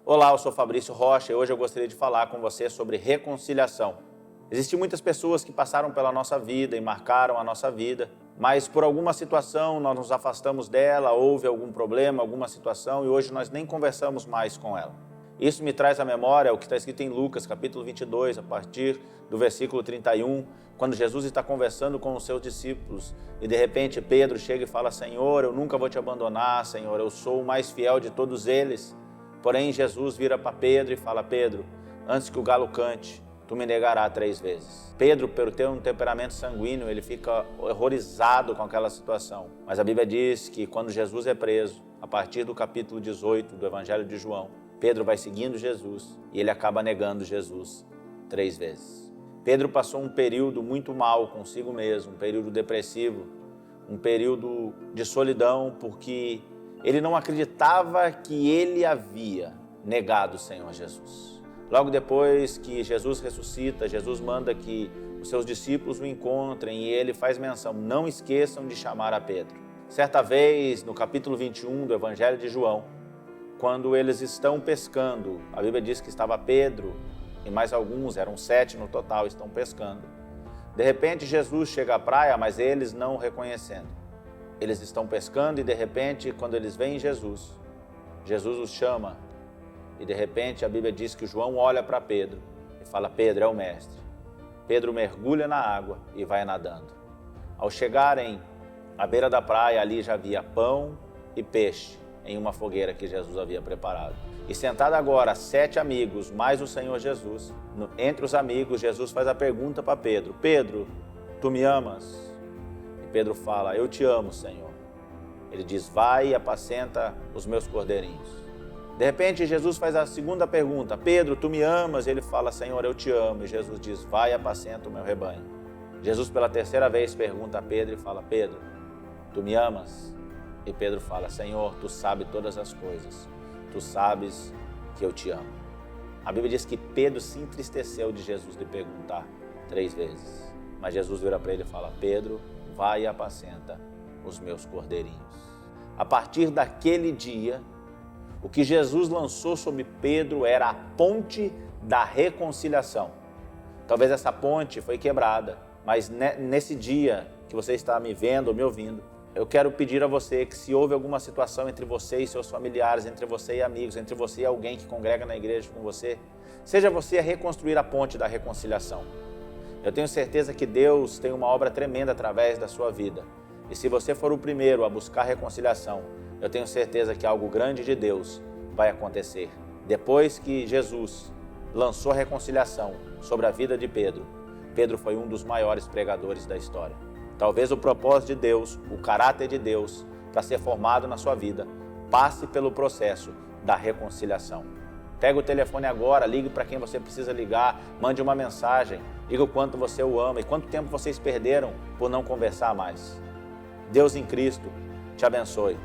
Olá, eu sou Fabrício Rocha e hoje eu gostaria de falar com você sobre reconciliação. Existem muitas pessoas que passaram pela nossa vida e marcaram a nossa vida, mas por alguma situação nós nos afastamos dela, houve algum problema, alguma situação e hoje nós nem conversamos mais com ela. Isso me traz à memória o que está escrito em Lucas, capítulo 22, a partir do versículo 31, quando Jesus está conversando com os seus discípulos e de repente Pedro chega e fala: Senhor, eu nunca vou te abandonar, Senhor, eu sou o mais fiel de todos eles. Porém, Jesus vira para Pedro e fala: Pedro, antes que o galo cante, tu me negarás 3 vezes. Pedro, por ter um temperamento sanguíneo, ele fica horrorizado com aquela situação. Mas a Bíblia diz que quando Jesus é preso, a partir do capítulo 18 do Evangelho de João, Pedro vai seguindo Jesus e ele acaba negando Jesus 3 vezes. Pedro passou um período muito mal consigo mesmo, um período depressivo, um período de solidão, porque ele não acreditava que ele havia negado o Senhor Jesus. Logo depois que Jesus ressuscita, Jesus manda que os seus discípulos o encontrem e ele faz menção: não esqueçam de chamar a Pedro. Certa vez, no capítulo 21 do Evangelho de João, quando eles estão pescando, a Bíblia diz que estava Pedro e mais alguns, eram 7 no total, estão pescando. De repente Jesus chega à praia, mas eles não o reconhecendo. Eles estão pescando e de repente, quando eles veem Jesus, Jesus os chama e de repente a Bíblia diz que João olha para Pedro e fala: Pedro é o mestre. Pedro mergulha na água e vai nadando. Ao chegarem à beira da praia, ali já havia pão e peixe em uma fogueira que Jesus havia preparado. E sentado agora 7 amigos, mais o Senhor Jesus, entre os amigos, Jesus faz a pergunta para Pedro: Pedro, tu me amas? Pedro fala: eu te amo, Senhor. Ele diz: vai e apacenta os meus cordeirinhos. De repente Jesus faz a segunda pergunta: Pedro, tu me amas? Ele fala: Senhor, eu te amo. E Jesus diz: vai e apacenta o meu rebanho. Jesus pela 3ª vez pergunta a Pedro e fala: Pedro, tu me amas? E Pedro fala: Senhor, tu sabes todas as coisas. Tu sabes que eu te amo. A Bíblia diz que Pedro se entristeceu de Jesus lhe perguntar 3 vezes. Mas Jesus vira para ele e fala: Pedro, vai e apacenta os meus cordeirinhos. A partir daquele dia, o que Jesus lançou sobre Pedro era a ponte da reconciliação. Talvez essa ponte foi quebrada, mas nesse dia que você está me vendo ou me ouvindo, eu quero pedir a você que, se houve alguma situação entre você e seus familiares, entre você e amigos, entre você e alguém que congrega na igreja com você, seja você a reconstruir a ponte da reconciliação. Eu tenho certeza que Deus tem uma obra tremenda através da sua vida. E se você for o primeiro a buscar reconciliação, eu tenho certeza que algo grande de Deus vai acontecer. Depois que Jesus lançou a reconciliação sobre a vida de Pedro, Pedro foi um dos maiores pregadores da história. Talvez o propósito de Deus, o caráter de Deus, para ser formado na sua vida, passe pelo processo da reconciliação. Pega o telefone agora, ligue para quem você precisa ligar, mande uma mensagem, diga o quanto você o ama e quanto tempo vocês perderam por não conversar mais. Deus em Cristo te abençoe.